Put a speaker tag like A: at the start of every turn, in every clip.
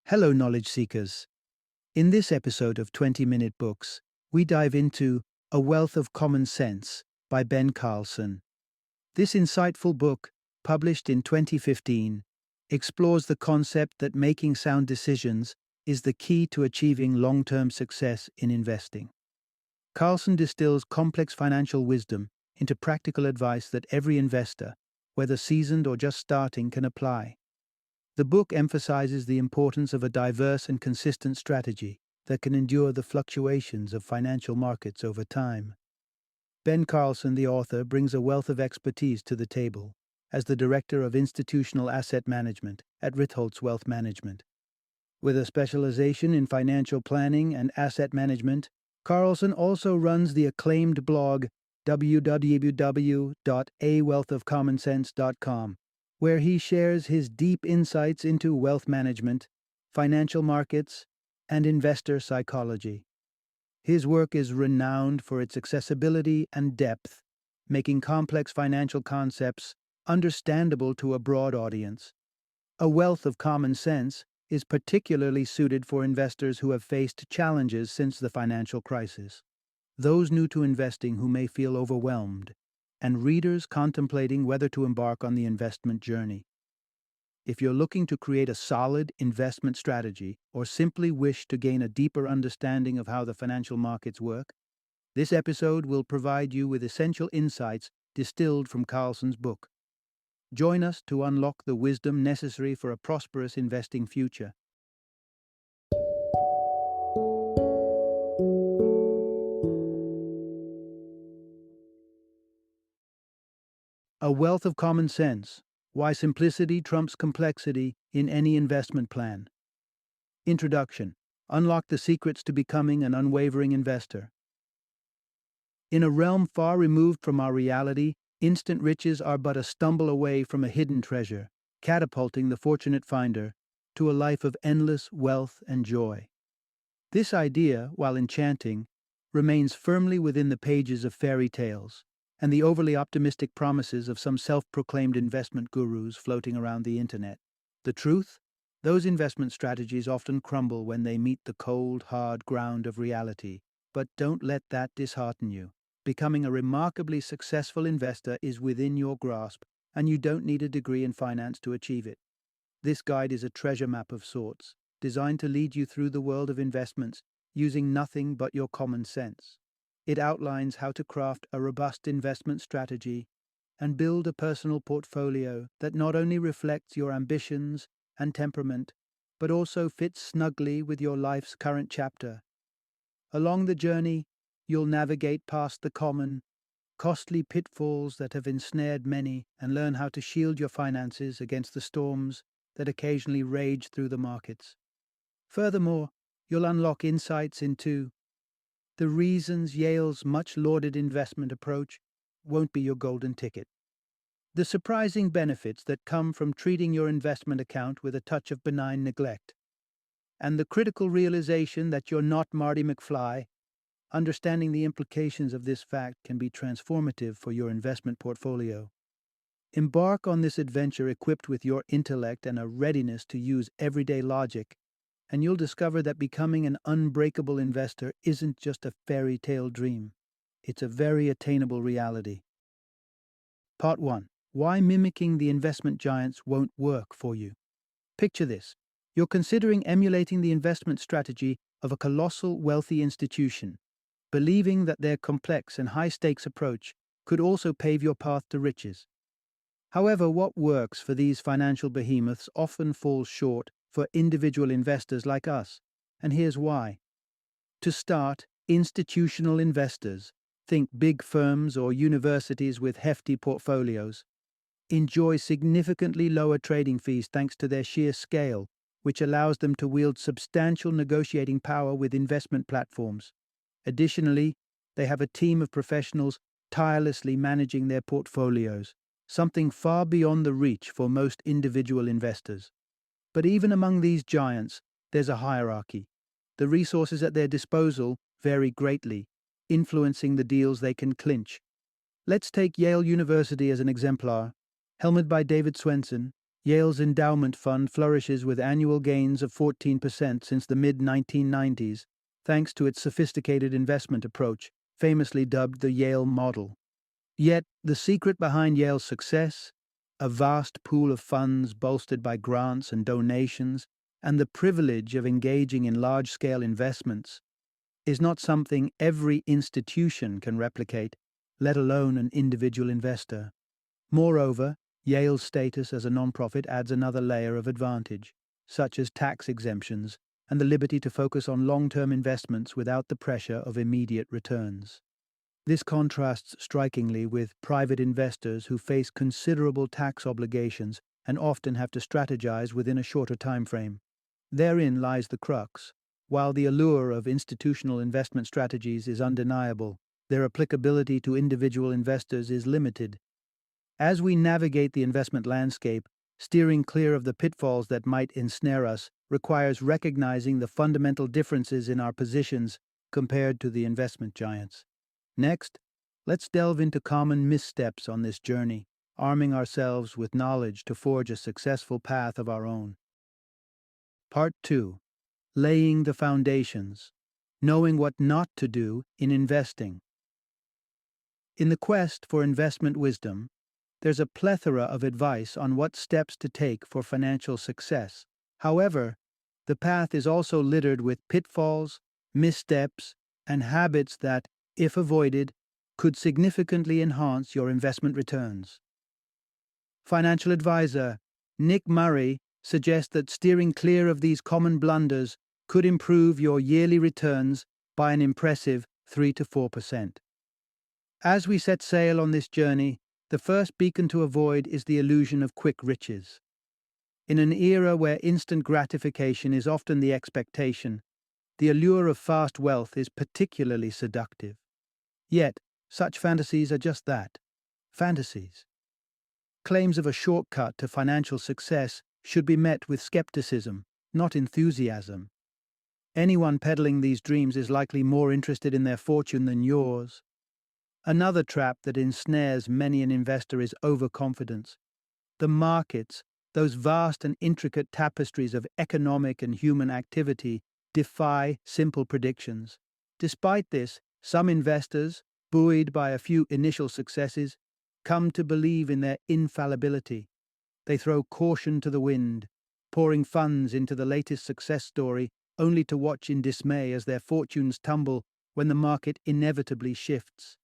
A: Hello, knowledge seekers. In this episode of 20-Minute Books, we dive into A Wealth of Common Sense by Ben Carlson. This insightful book, published in 2015, explores the concept that making sound decisions is the key to achieving long-term success in investing. Carlson distills complex financial wisdom into practical advice that every investor, whether seasoned or just starting, can apply. The book emphasizes the importance of a diverse and consistent strategy that can endure the fluctuations of financial markets over time. Ben Carlson, the author, brings a wealth of expertise to the table as the Director of Institutional Asset Management at Ritholtz Wealth Management. With a specialization in financial planning and asset management, Carlson also runs the acclaimed blog www.awealthofcommonsense.com, where he shares his deep insights into wealth management, financial markets, and investor psychology. His work is renowned for its accessibility and depth, making complex financial concepts understandable to a broad audience. A Wealth of Common Sense is particularly suited for investors who have faced challenges since the financial crisis, those new to investing who may feel overwhelmed, and readers contemplating whether to embark on the investment journey. If you're looking to create a solid investment strategy or simply wish to gain a deeper understanding of how the financial markets work, this episode will provide you with essential insights distilled from Carlson's book. Join us to unlock the wisdom necessary for a prosperous investing future. A Wealth of Common Sense: Why Simplicity Trumps Complexity in Any Investment Plan. Introduction. Unlock the secrets to becoming an unwavering investor. In a realm far removed from our reality, instant riches are but a stumble away from a hidden treasure, catapulting the fortunate finder to a life of endless wealth and joy. This idea, while enchanting, remains firmly within the pages of fairy tales and the overly optimistic promises of some self-proclaimed investment gurus floating around the internet. The truth? Those investment strategies often crumble when they meet the cold, hard ground of reality. But don't let that dishearten you. Becoming a remarkably successful investor is within your grasp, and you don't need a degree in finance to achieve it. This guide is a treasure map of sorts, designed to lead you through the world of investments using nothing but your common sense. It outlines how to craft a robust investment strategy and build a personal portfolio that not only reflects your ambitions and temperament, but also fits snugly with your life's current chapter. Along the journey, you'll navigate past the common, costly pitfalls that have ensnared many and learn how to shield your finances against the storms that occasionally rage through the markets. Furthermore, you'll unlock insights into the reasons Yale's much-lauded investment approach won't be your golden ticket, the surprising benefits that come from treating your investment account with a touch of benign neglect, and the critical realization that you're not Marty McFly. Understanding the implications of this fact can be transformative for your investment portfolio. Embark on this adventure equipped with your intellect and a readiness to use everyday logic, and you'll discover that becoming an unbreakable investor isn't just a fairy tale dream. It's a very attainable reality. Part 1. Why mimicking the investment giants won't work for you. Picture this. You're considering emulating the investment strategy of a colossal wealthy institution, believing that their complex and high-stakes approach could also pave your path to riches. However, what works for these financial behemoths often falls short for individual investors like us, and here's why. To start, institutional investors, think big firms or universities with hefty portfolios, enjoy significantly lower trading fees thanks to their sheer scale, which allows them to wield substantial negotiating power with investment platforms. Additionally, they have a team of professionals tirelessly managing their portfolios, something far beyond the reach for most individual investors. But even among these giants, there's a hierarchy. The resources at their disposal vary greatly, influencing the deals they can clinch. Let's take Yale University as an exemplar. Helmed by David Swenson, Yale's endowment fund flourishes with annual gains of 14% since the mid-1990s, thanks to its sophisticated investment approach, famously dubbed the Yale model. Yet, the secret behind Yale's success, a vast pool of funds bolstered by grants and donations, and the privilege of engaging in large-scale investments, is not something every institution can replicate, let alone an individual investor. Moreover, Yale's status as a nonprofit adds another layer of advantage, such as tax exemptions and the liberty to focus on long-term investments without the pressure of immediate returns. This contrasts strikingly with private investors who face considerable tax obligations and often have to strategize within a shorter time frame. Therein lies the crux. While the allure of institutional investment strategies is undeniable, their applicability to individual investors is limited. As we navigate the investment landscape, steering clear of the pitfalls that might ensnare us requires recognizing the fundamental differences in our positions compared to the investment giants. Next, let's delve into common missteps on this journey, arming ourselves with knowledge to forge a successful path of our own. Part 2. Laying the foundations. Knowing what not to do in investing. In the quest for investment wisdom, there's a plethora of advice on what steps to take for financial success. However, the path is also littered with pitfalls, missteps, and habits that, if avoided, could significantly enhance your investment returns. Financial advisor Nick Murray suggests that steering clear of these common blunders could improve your yearly returns by an impressive 3 to 4%. As we set sail on this journey, the first beacon to avoid is the illusion of quick riches. In an era where instant gratification is often the expectation, the allure of fast wealth is particularly seductive. Yet, such fantasies are just that, fantasies. Claims of a shortcut to financial success should be met with skepticism, not enthusiasm. Anyone peddling these dreams is likely more interested in their fortune than yours. Another trap that ensnares many an investor is overconfidence. The markets, those vast and intricate tapestries of economic and human activity, defy simple predictions. Despite this, some investors, buoyed by a few initial successes, come to believe in their infallibility. They throw caution to the wind, pouring funds into the latest success story, only to watch in dismay as their fortunes tumble when the market inevitably shifts.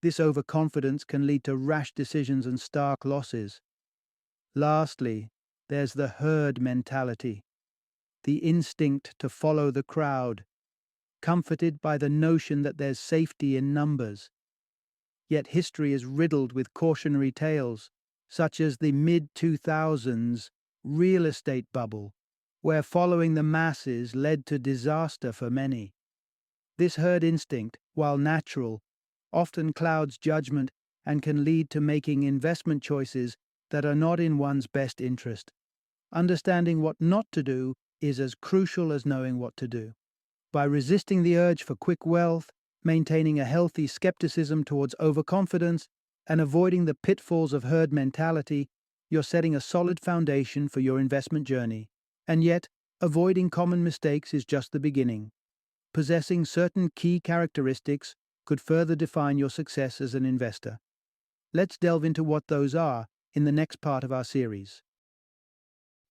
A: This overconfidence can lead to rash decisions and stark losses. Lastly, there's the herd mentality, the instinct to follow the crowd, comforted by the notion that there's safety in numbers. Yet history is riddled with cautionary tales, such as the mid-2000s real estate bubble, where following the masses led to disaster for many. This herd instinct, while natural, often clouds judgment and can lead to making investment choices that are not in one's best interest. Understanding what not to do is as crucial as knowing what to do. By resisting the urge for quick wealth, maintaining a healthy skepticism towards overconfidence, and avoiding the pitfalls of herd mentality, you're setting a solid foundation for your investment journey. And yet, avoiding common mistakes is just the beginning. Possessing certain key characteristics could further define your success as an investor. Let's delve into what those are in the next part of our series.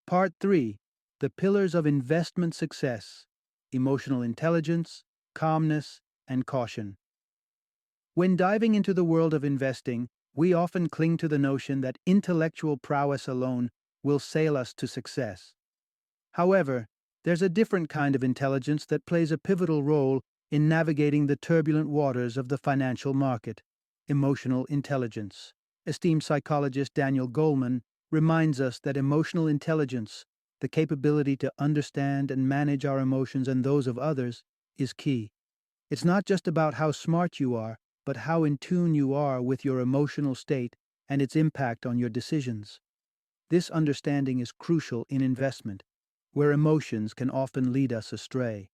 A: Part 3. The Pillars of Investment Success: Emotional Intelligence, Calmness, and Caution. When diving into the world of investing, we often cling to the notion that intellectual prowess alone will sail us to success. However, there's a different kind of intelligence that plays a pivotal role in navigating the turbulent waters of the financial market: emotional intelligence. Esteemed psychologist Daniel Goleman reminds us that emotional intelligence, the capability to understand and manage our emotions and those of others, is key. It's not just about how smart you are, but how in tune you are with your emotional state and its impact on your decisions. This understanding is crucial in investment, where emotions can often lead us astray.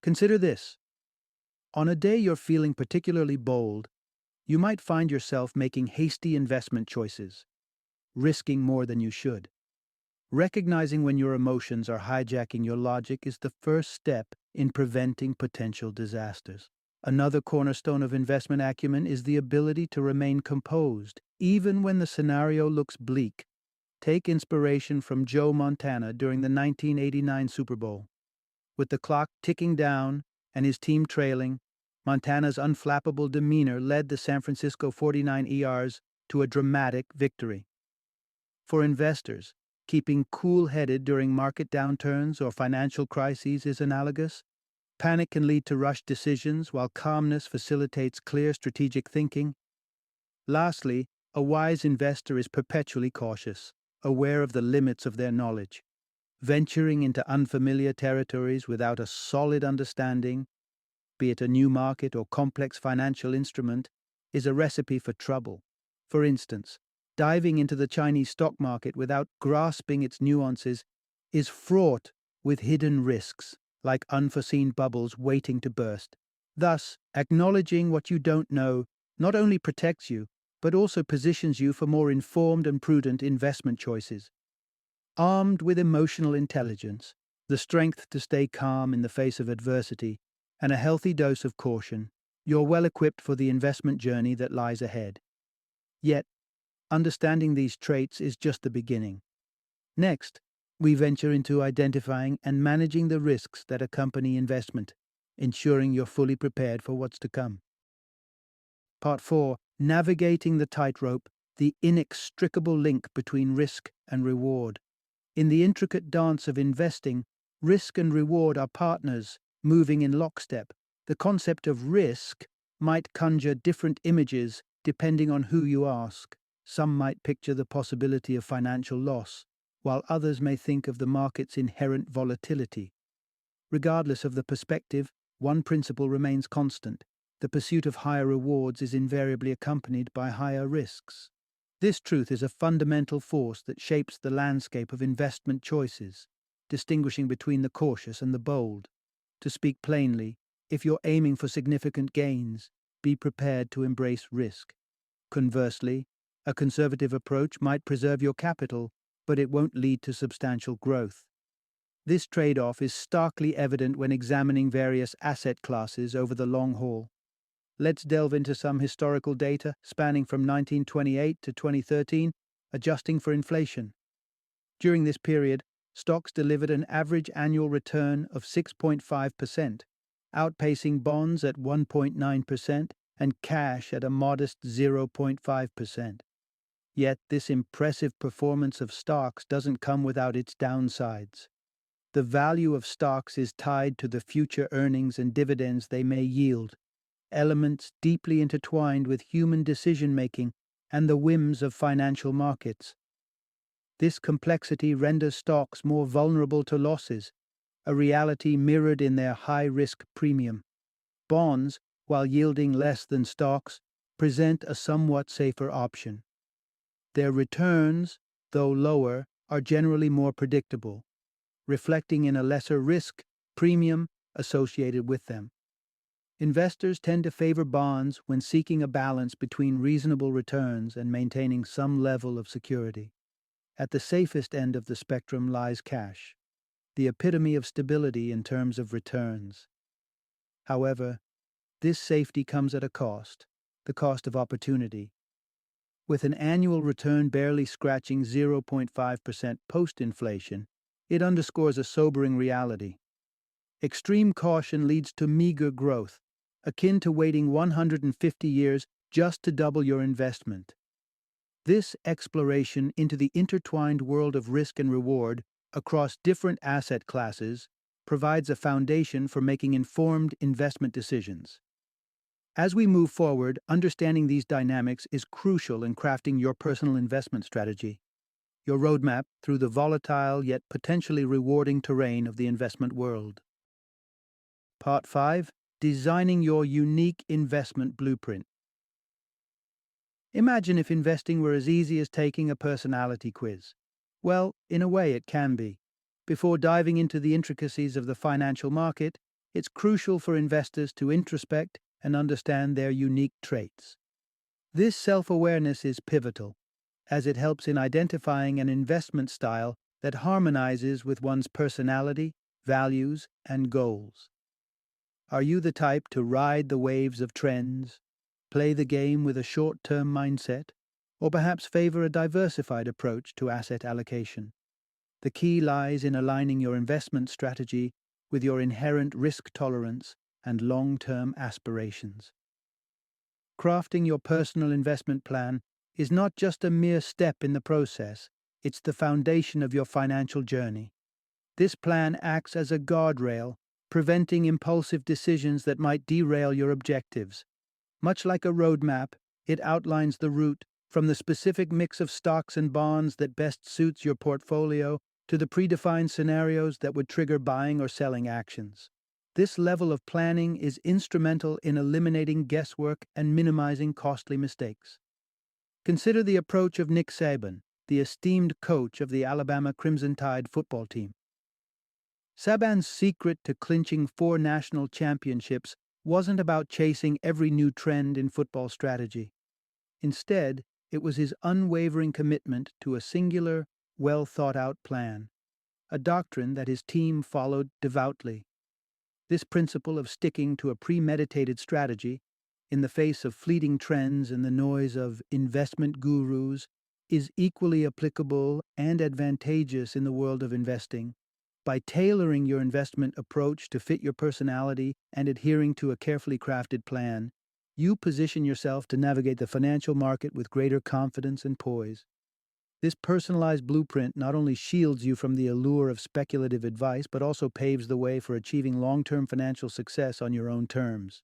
A: Consider this. On a day you're feeling particularly bold, you might find yourself making hasty investment choices, risking more than you should. Recognizing when your emotions are hijacking your logic is the first step in preventing potential disasters. Another cornerstone of investment acumen is the ability to remain composed, even when the scenario looks bleak. Take inspiration from Joe Montana during the 1989 Super Bowl. With the clock ticking down and his team trailing, Montana's unflappable demeanor led the San Francisco 49ers to a dramatic victory. For investors, keeping cool-headed during market downturns or financial crises is analogous. Panic can lead to rushed decisions, while calmness facilitates clear strategic thinking. Lastly, a wise investor is perpetually cautious, aware of the limits of their knowledge. Venturing into unfamiliar territories without a solid understanding, be it a new market or complex financial instrument, is a recipe for trouble. For instance, diving into the Chinese stock market without grasping its nuances is fraught with hidden risks, like unforeseen bubbles waiting to burst. Thus, acknowledging what you don't know not only protects you, but also positions you for more informed and prudent investment choices. Armed with emotional intelligence, the strength to stay calm in the face of adversity, and a healthy dose of caution, you're well equipped for the investment journey that lies ahead. Yet, understanding these traits is just the beginning. Next, we venture into identifying and managing the risks that accompany investment, ensuring you're fully prepared for what's to come. Part 4. Navigating the tightrope, the inextricable link between risk and reward. In the intricate dance of investing, risk and reward are partners, moving in lockstep. The concept of risk might conjure different images depending on who you ask. Some might picture the possibility of financial loss, while others may think of the market's inherent volatility. Regardless of the perspective, one principle remains constant. The pursuit of higher rewards is invariably accompanied by higher risks. This truth is a fundamental force that shapes the landscape of investment choices, distinguishing between the cautious and the bold. To speak plainly, if you're aiming for significant gains, be prepared to embrace risk. Conversely, a conservative approach might preserve your capital, but it won't lead to substantial growth. This trade-off is starkly evident when examining various asset classes over the long haul. Let's delve into some historical data spanning from 1928 to 2013, adjusting for inflation. During this period, stocks delivered an average annual return of 6.5%, outpacing bonds at 1.9% and cash at a modest 0.5%. Yet this impressive performance of stocks doesn't come without its downsides. The value of stocks is tied to the future earnings and dividends they may yield, elements deeply intertwined with human decision-making and the whims of financial markets. This complexity renders stocks more vulnerable to losses, a reality mirrored in their high-risk premium. Bonds, while yielding less than stocks, present a somewhat safer option. Their returns, though lower, are generally more predictable, reflecting in a lesser risk premium associated with them. Investors tend to favor bonds when seeking a balance between reasonable returns and maintaining some level of security. At the safest end of the spectrum lies cash, the epitome of stability in terms of returns. However, this safety comes at a cost, the cost of opportunity. With an annual return barely scratching 0.5% post-inflation, it underscores a sobering reality. Extreme caution leads to meager growth, akin to waiting 150 years just to double your investment. This exploration into the intertwined world of risk and reward across different asset classes provides a foundation for making informed investment decisions. As we move forward, understanding these dynamics is crucial in crafting your personal investment strategy, your roadmap through the volatile yet potentially rewarding terrain of the investment world. Part 5. Designing your unique investment blueprint. Imagine if investing were as easy as taking a personality quiz. Well, in a way it can be. Before diving into the intricacies of the financial market, it's crucial for investors to introspect and understand their unique traits. This self-awareness is pivotal, as it helps in identifying an investment style that harmonizes with one's personality, values, and goals. Are you the type to ride the waves of trends, play the game with a short-term mindset, or perhaps favor a diversified approach to asset allocation? The key lies in aligning your investment strategy with your inherent risk tolerance and long-term aspirations. Crafting your personal investment plan is not just a mere step in the process, it's the foundation of your financial journey. This plan acts as a guardrail, preventing impulsive decisions that might derail your objectives. Much like a roadmap, it outlines the route from the specific mix of stocks and bonds that best suits your portfolio to the predefined scenarios that would trigger buying or selling actions. This level of planning is instrumental in eliminating guesswork and minimizing costly mistakes. Consider the approach of Nick Saban, the esteemed coach of the Alabama Crimson Tide football team. Saban's secret to clinching 4 national championships wasn't about chasing every new trend in football strategy. Instead, it was his unwavering commitment to a singular, well-thought-out plan, a doctrine that his team followed devoutly. This principle of sticking to a premeditated strategy, in the face of fleeting trends and the noise of investment gurus, is equally applicable and advantageous in the world of investing. By tailoring your investment approach to fit your personality and adhering to a carefully crafted plan, you position yourself to navigate the financial market with greater confidence and poise. This personalized blueprint not only shields you from the allure of speculative advice, but also paves the way for achieving long-term financial success on your own terms.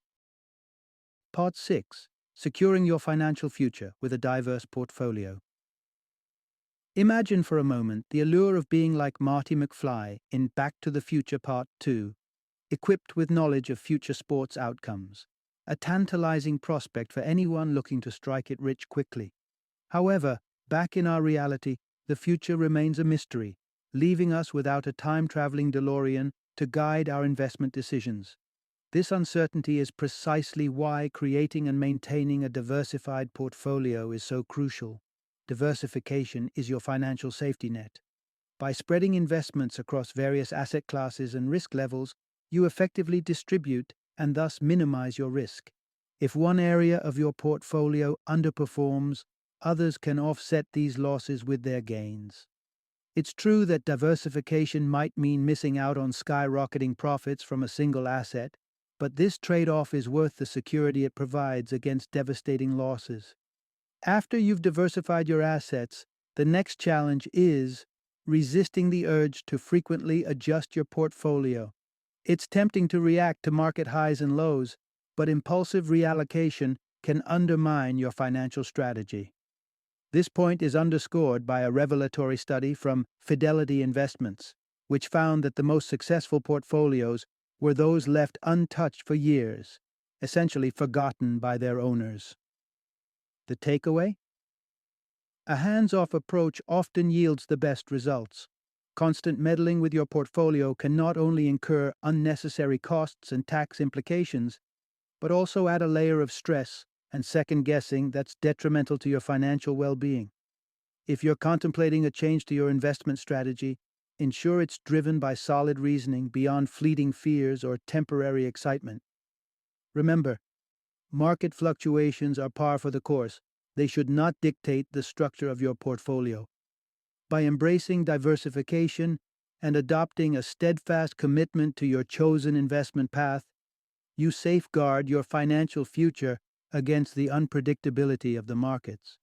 A: Part 6. Securing your financial future with a diverse portfolio. Imagine for a moment the allure of being like Marty McFly in Back to the Future Part 2, equipped with knowledge of future sports outcomes, a tantalizing prospect for anyone looking to strike it rich quickly. However, back in our reality, the future remains a mystery, leaving us without a time-traveling DeLorean to guide our investment decisions. This uncertainty is precisely why creating and maintaining a diversified portfolio is so crucial. Diversification is your financial safety net. By spreading investments across various asset classes and risk levels, you effectively distribute and thus minimize your risk. If one area of your portfolio underperforms, others can offset these losses with their gains. It's true that diversification might mean missing out on skyrocketing profits from a single asset, but this trade-off is worth the security it provides against devastating losses. After you've diversified your assets, the next challenge is resisting the urge to frequently adjust your portfolio. It's tempting to react to market highs and lows, but impulsive reallocation can undermine your financial strategy. This point is underscored by a revelatory study from Fidelity Investments, which found that the most successful portfolios were those left untouched for years, essentially forgotten by their owners. The takeaway? A hands-off approach often yields the best results. Constant meddling with your portfolio can not only incur unnecessary costs and tax implications, but also add a layer of stress and second-guessing that's detrimental to your financial well-being. If you're contemplating a change to your investment strategy, ensure it's driven by solid reasoning beyond fleeting fears or temporary excitement. Remember, market fluctuations are par for the course. They should not dictate the structure of your portfolio. By embracing diversification and adopting a steadfast commitment to your chosen investment path, you safeguard your financial future against the unpredictability of the markets.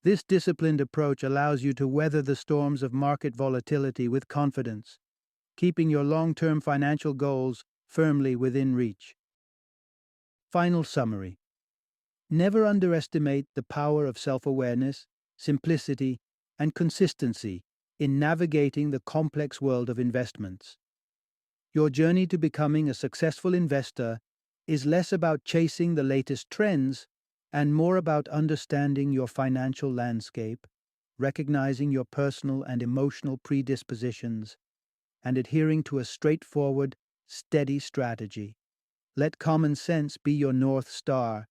A: This disciplined approach allows you to weather the storms of market volatility with confidence, keeping your long-term financial goals firmly within reach. Final summary. Never underestimate the power of self-awareness, simplicity, and consistency in navigating the complex world of investments. Your journey to becoming a successful investor is less about chasing the latest trends and more about understanding your financial landscape, recognizing your personal and emotional predispositions, and adhering to a straightforward, steady strategy. Let common sense be your North Star,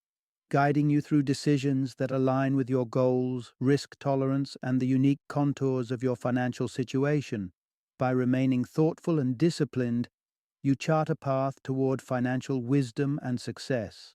A: guiding you through decisions that align with your goals, risk tolerance, and the unique contours of your financial situation. By remaining thoughtful and disciplined, you chart a path toward financial wisdom and success.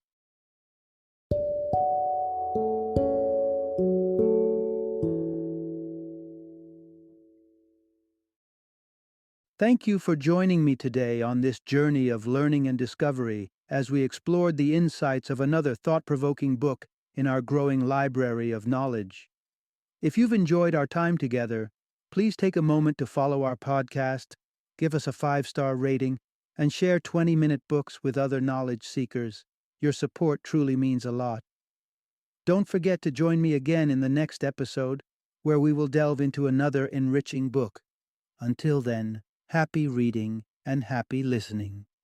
A: Thank you for joining me today on this journey of learning and discovery as we explored the insights of another thought-provoking book in our growing library of knowledge. If you've enjoyed our time together, please take a moment to follow our podcast, give us a 5-star rating, and share 20-minute books with other knowledge seekers. Your support truly means a lot. Don't forget to join me again in the next episode, where we will delve into another enriching book. Until then, happy reading and happy listening.